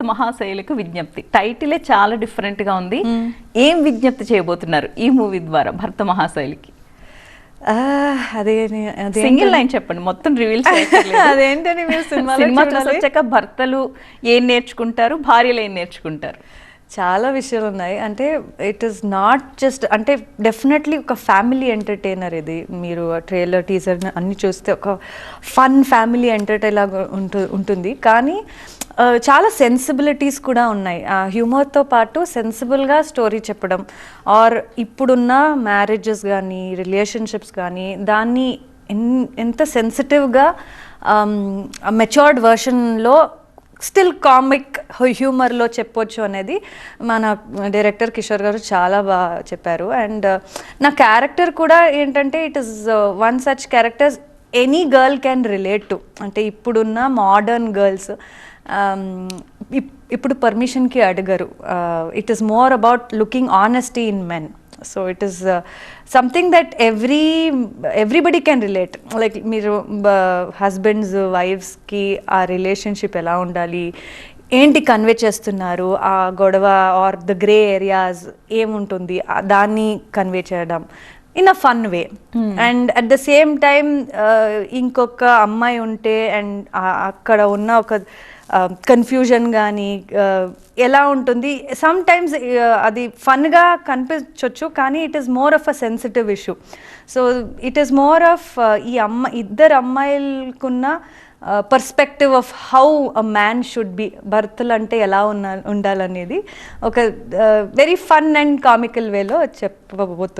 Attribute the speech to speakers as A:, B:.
A: మహాశైలకు విజ్ఞప్తి టైటిలే చాలా డిఫరెంట్ గా ఉంది. ఏం విజ్ఞప్తి చేయబోతున్నారు ఈ మూవీ ద్వారా భర్త మహాశైలకి? సింగిల్ లైన్ చెప్పండి, మొత్తం రివీల్
B: అదేంటని మీరు
A: సినిమా వచ్చాక భర్తలు ఏం నేర్చుకుంటారు, భార్యలు ఏం నేర్చుకుంటారు?
B: చాలా విషయాలు ఉన్నాయి. అంటే ఇట్ ఈస్ నాట్ జస్ట్ అంటే డెఫినెట్లీ ఒక ఫ్యామిలీ ఎంటర్టైనర్ ఇది. మీరు ట్రైలర్ టీజర్ అన్ని చూస్తే ఒక ఫన్ ఫ్యామిలీ ఎంటర్టైన్ లాగా ఉంటుంది. కానీ చాలా సెన్సిబిలిటీస్ కూడా ఉన్నాయి. హ్యూమర్తో పాటు సెన్సిబుల్గా స్టోరీ చెప్పడం, ఆర్ ఇప్పుడున్న మ్యారేజెస్ కానీ రిలేషన్షిప్స్ కానీ దాన్ని ఎంత సెన్సిటివ్గా మెచ్యూర్డ్ వర్షన్లో స్టిల్ కామిక్ హ్యూమర్లో చెప్పొచ్చు అనేది మన డైరెక్టర్ కిషోర్ గారు చాలా బాగా చెప్పారు. అండ్ నా క్యారెక్టర్ కూడా ఏంటంటే it is one such characters any girl can relate to. అంటే ఇప్పుడున్న మోడర్న్ గర్ల్స్ ఇప్పుడు పర్మిషన్కి అడగరు. It is more about looking honesty in men. So it is something that everybody can relate. Like మీరు husbands వైఫ్స్కి ఆ relationship ఎలా ఉండాలి, ఏంటి convey చేస్తున్నారు, ఆ గొడవ ఆర్ ద గ్రే ఏరియాస్ ఏముంటుంది దాన్ని కన్వే చేయడం in a fun way. And at the same time ఇంకొక అమ్మాయి ఉంటే అండ్ అక్కడ ఉన్న ఒక కన్ఫ్యూజన్ కానీ ఎలా ఉంటుంది, సమ్ టైమ్స్ అది ఫన్గా కనిపించవచ్చు కానీ it is more of a sensitive issue. So it is more of ఇద్దరు అమ్మాయిలకున్న perspective of how a man should be, భర్తలు అంటే ఎలా ఉండాలనేది ఒక వెరీ ఫన్ అండ్ కామికల్ వేలో చెప్పబోతుంది.